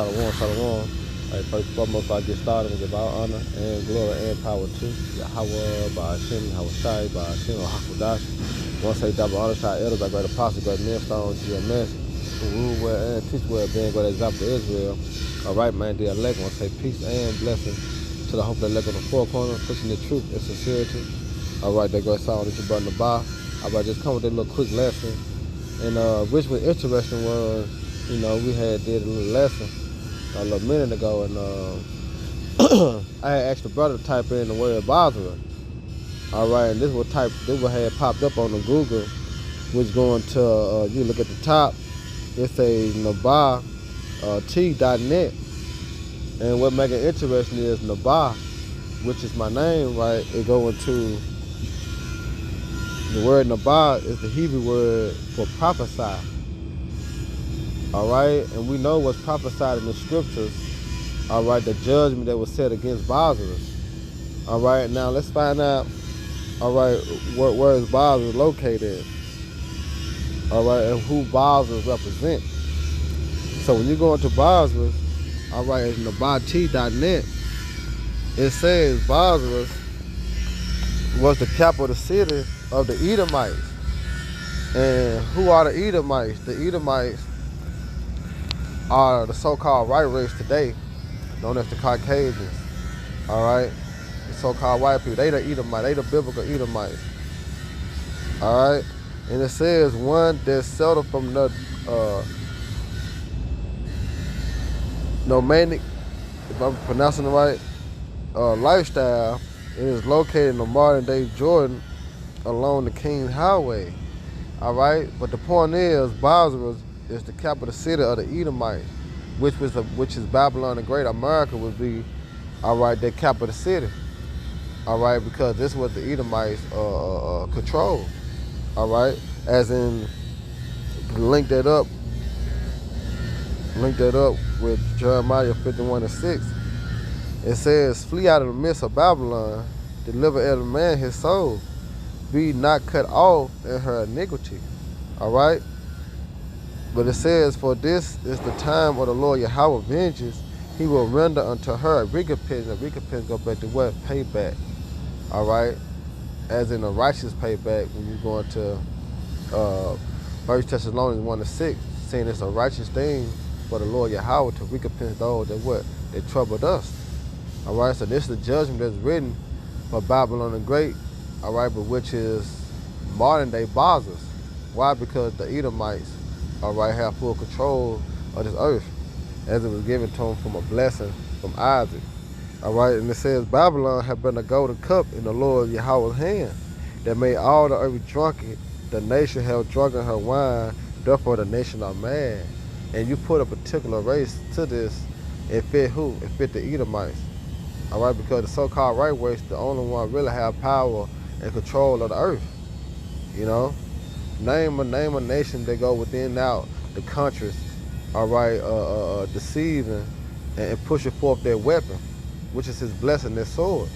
Shalom, shalom. Hey, first and foremost, before I get started, we give all honor and glory and power to Yahweh, by Hashem, Hawashai, by Hashem, or Hakudash. Want to say double honor to our elders, our great apostles, great millstone, GMS, who rule well and teach well, being great example to Israel. All right, man, the elect. Want to say peace and blessing to the hope of the elect on the four corner, pushing the truth and sincerity. All right, that great song that you brought in the bar. All right, just come with a little quick lesson. And which was interesting was, you know, we had did a little lesson a little minute ago, and I had asked the brother to type in the word Bozrah. All right, and this what had popped up on the Google, which going to you look at the top, it say Nabah T.net, and what make it interesting is Nabah, which is my name, right? It go into the word Nabah is the Hebrew word for prophesy. All right, and we know what's prophesied in the scriptures. All right, the judgment that was set against Bozrah. All right, now let's find out. All right, where is Bozrah located? All right, and who Bozrah represent. So when you go into Bozrah, all right, it's Nabati.net. It says Bozrah was the capital of the city of the Edomites. And who are the Edomites? The Edomites are the so-called white race today, known as the Caucasians. All right, the so-called white people. They the Edomites. They the biblical Edomites. All right, and it says one that settled from the nomadic, if I'm pronouncing it right, lifestyle. It is located in the modern-day Jordan, along the King's Highway. All right, but the point is, Bozrah is the capital city of the Edomites, which is Babylon the Great. America would be, all right, their capital city. All right, because this was the Edomites control. All right, as in link that up with Jeremiah 51:6. It says, "Flee out of the midst of Babylon, deliver every man his soul, be not cut off in her iniquity." All right. But it says, "For this is the time of the Lord Yahweh vengeance. He will render unto her a recompense." A recompense go back to what? Payback. All right. As in a righteous payback when you go into 1 Thessalonians 1:6, saying it's a righteous thing for the Lord Yahweh to recompense those that what? They troubled us. All right. So this is the judgment that's written for Babylon the Great. All right. But which is modern day Bozrah. Why? Because the Edomites, all right, have full control of this earth, as it was given to them from a blessing from Isaac. All right, and it says Babylon had been a golden cup in the Lord Yahweh's hand, that made all the earth drunken. The nation have drunken her wine, therefore the nation are mad. And you put a particular race to this, it fit who? It fit the Edomites. All right, because the so-called right race, the only one really have power and control of the earth. You know, name a nation that go within out the countries, all right, deceiving and pushing forth their weapon, which is his blessing, their sword.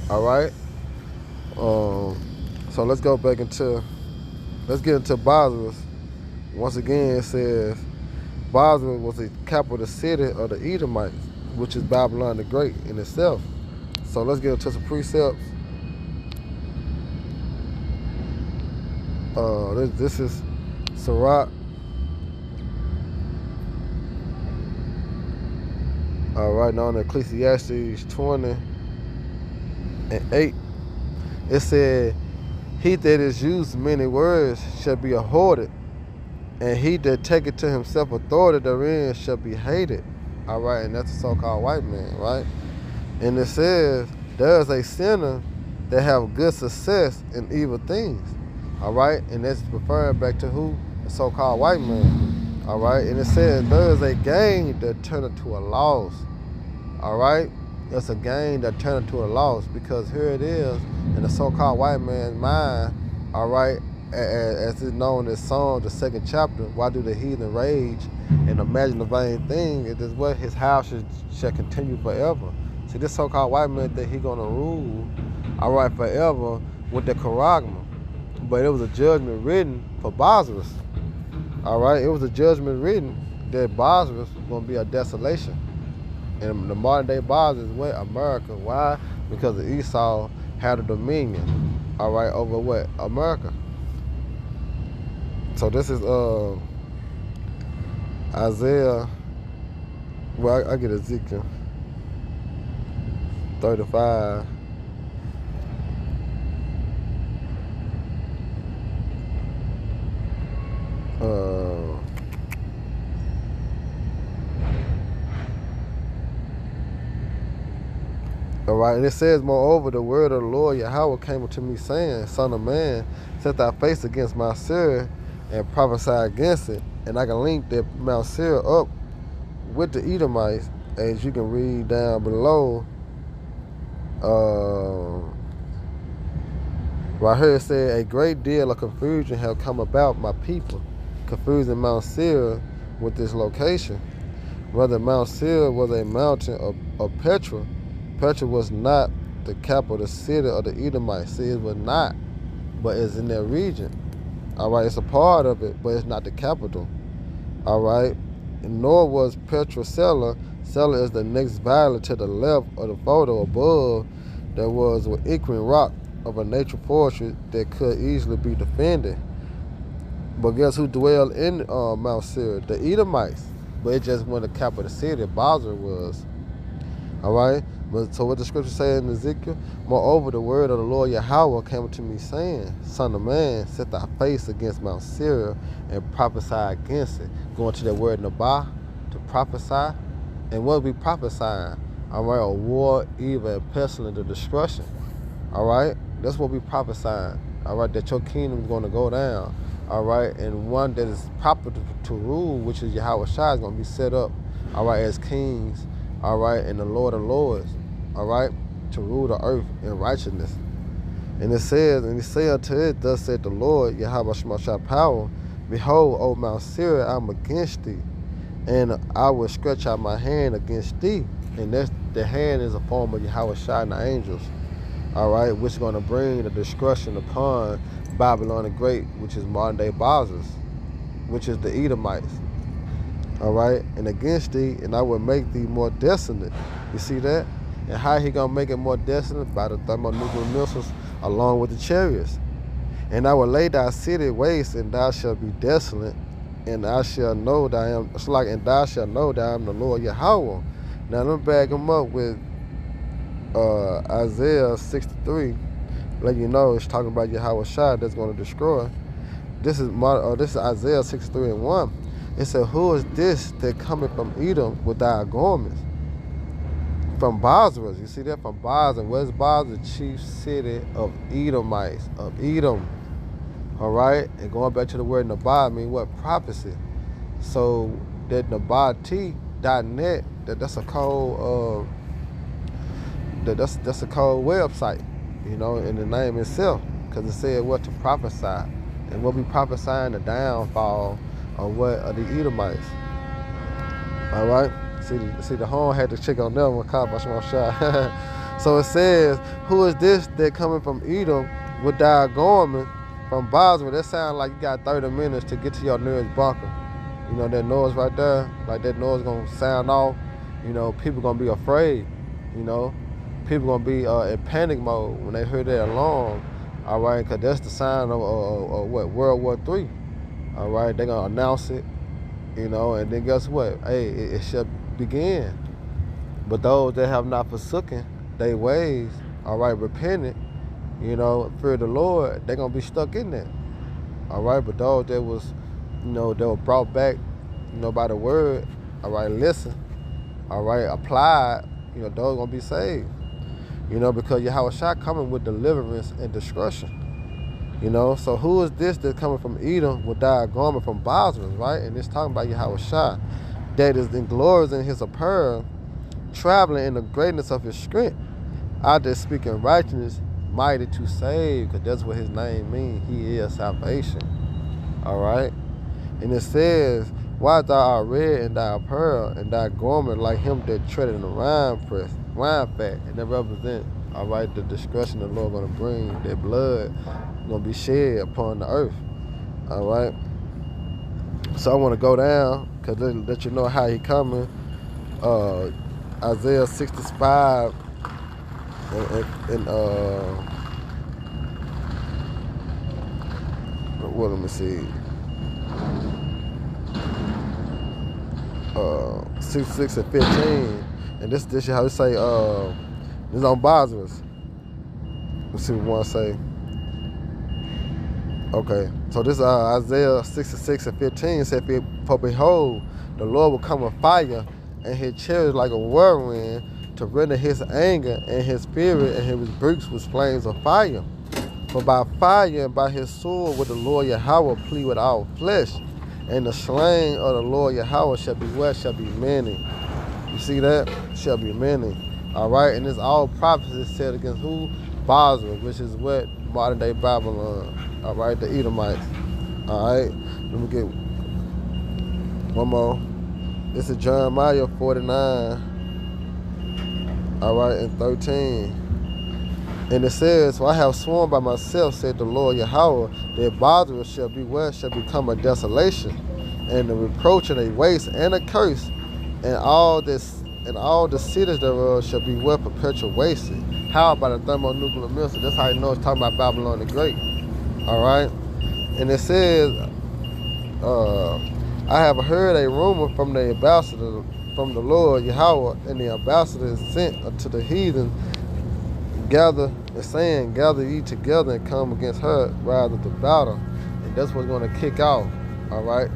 All right. So let's get into Bozrah. Once again, it says Bozrah was the capital city of the Edomites, which is Babylon the Great in itself. So let's get into some precepts. This is Sirach. All right, now in Ecclesiastes 20:8, it said, "He that is used many words shall be hoarded, and he that taketh to himself authority therein shall be hated." All right, and that's the so-called white man, right? And it says, "There is a sinner that have good success in evil things." All right, and that's referring back to who? The so-called white man. All right, and it says there is a gain that turn into a loss. All right, it's a gain that turn into a loss, because here it is in the so-called white man's mind. All right, as it's known in Psalm, the 2nd chapter, "Why do the heathen rage and imagine the vain thing? It is what his house shall continue forever." See, this so-called white man think he gonna rule, all right, forever with the charagma. But it was a judgment written for Bozrah. All right, it was a judgment written that Bozrah is going to be a desolation. And the modern day Bozrah is what? America. Why? Because Esau had a dominion, all right, over what? America. So this is Isaiah, well, I get Ezekiel 35. All right, and it says, moreover, the word of the Lord Yahweh came unto me, saying, Son of man, set thy face against Mount Seir and prophesy against it. And I can link that Mount Seir up with the Edomites, as you can read down below. Right here it said, a great deal of confusion have come about my people, confusing Mount Seir with this location. Whether Mount Seir was a mountain of Petra. Petra was not the capital city of the Edomites. See, it was not, but it's in that region. All right, it's a part of it, but it's not the capital. All right, and nor was Petra Sella. Sella is the next valley to the left of the photo above. There was an equine rock of a nature fortress that could easily be defended. But guess who dwelled in Mount Seir? The Edomites. But it just wasn't the capital city. Bozrah was. All right. But so what the scripture say in Ezekiel? Moreover, the word of the Lord Yahweh came to me, saying, Son of man, set thy face against Mount Seir and prophesy against it. Going to that word Nabah to prophesy. And what we prophesying? All right, a war, evil, and pestilence, and destruction. All right, that's what we prophesying. All right, that your kingdom is going to go down. All right, and one that is proper to rule, which is Yahweh Shai, is going to be set up. All right, as kings. All right, and the Lord of Lords. All right, to rule the earth in righteousness. And it says, and he said unto it, thus said the Lord, Yahweh Shai power, behold, O Mount Seir, I'm against thee, and I will stretch out my hand against thee. And that's, the hand is a form of Yahweh Shai and the angels. All right, which is going to bring the destruction upon Babylon the Great, which is modern day Bozrah, which is the Edomites. All right, and against thee, and I will make thee more desolate. You see that? And how he going to make it more desolate? By the thermonuclear missiles along with the chariots. And I will lay thy city waste, and thou shalt be desolate, and I shall know that I am, it's like, and thou shalt know that I am the Lord Yahweh. Now let me back him up with Isaiah 63, let you know it's talking about Yahweh Shai that's going to destroy. This is Isaiah 63 and 1. It said, who is this that cometh from Edom with thy garments? From Bozrah, you see that? From Bozrah. Where's Bozrah? Chief city of Edomites, of Edom. All right, and going back to the word Nabah, I mean what? Prophecy. So that NabahT.net, that's a code that's a code website, you know, in the name itself, because it said what to prophesy, and what we prophesying the downfall of what of the Edomites. All right, see the horn had to check on them one caught by small shot. So it says, who is this that coming from Edom with thy garment from Bozrah? That sounds like you got 30 minutes to get to your nearest bunker. You know that noise right there, like that noise gonna sound off. You know, people gonna be afraid. You know, people gonna be in panic mode when they hear that alarm. All right, because that's the sign of what, World War III. All right, they're gonna announce it. You know, and then guess what? Hey, it shall begin. But those that have not forsaken their ways, all right, repented, you know, fear the Lord, they're gonna be stuck in there. All right, but those that was, you know, that were brought back, you know, by the word, all right, listen, all right, applied, you know, those gonna be saved. You know, because Yahweh Shai coming with deliverance and destruction. You know, so who is this that's coming from Edom with thy garment from Bozrah, right? And it's talking about Yahweh Shai, that is in glories in his apparel, traveling in the greatness of his strength, out there speaking righteousness, mighty to save, because that's what his name means. He is salvation. All right? And it says, why thou art red in thy apparel, and thy garment like him that treaded in the wine fat, and that represent, all right, the destruction the Lord going to bring, that blood going to be shed upon the earth. All right? So I want to go down because they let you know how he coming. Isaiah 65 and well, let me see. 66 and 15, and this is how they say. This on Bozrah. Let's see what one say. Okay, so this Isaiah 66 and 15 said, "For behold, the Lord will come with fire, and his chariot like a whirlwind, to render his anger, and his spirit and his bricks with flames of fire. For by fire and by his sword will the Lord Yahweh plead with our flesh, and the slain of the Lord Yahweh shall be what? Shall be many." You see that? Shall be many. All right, and this all prophecy said against who? Bozrah, which is what? Modern day Babylon. All right, the Edomites. All right, let me get one more. This is Jeremiah 49. All right, and 13. And it says, "For I have sworn by myself, said the Lord Yahweh, that Bozrah shall be what? Shall become a desolation, and a reproach and a waste and a curse, and all the cities thereof shall be what? Perpetual wasted." How about a thermonuclear missile? That's how you know it's talking about Babylon the Great. All right, and it says, "I have heard a rumor from the ambassador from the Lord Yahweh, and the ambassador is sent unto the heathen, gather and saying, gather ye together and come against her, rather to battle." And that's what's going to kick off. All right.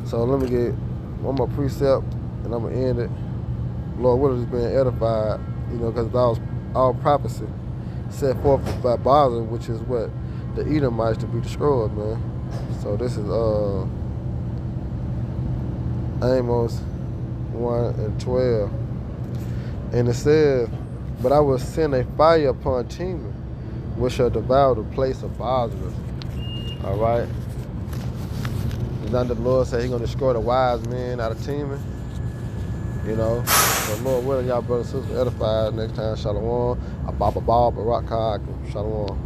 So let me get one more precept, and I'm gonna end it. Lord, what is being edified? Because that was all prophecy set forth by Bozrah, which is what? The Edomites to be destroyed, man. So this is Amos 1 and 12. And it says, "But I will send a fire upon Teman, which shall devour the place of Bozrah." All right. And now the Lord said He's going to destroy the wise men out of Teman. So Lord willing, y'all brothers and sisters edified. Next time, Shalom. Ababa Barak Shalom.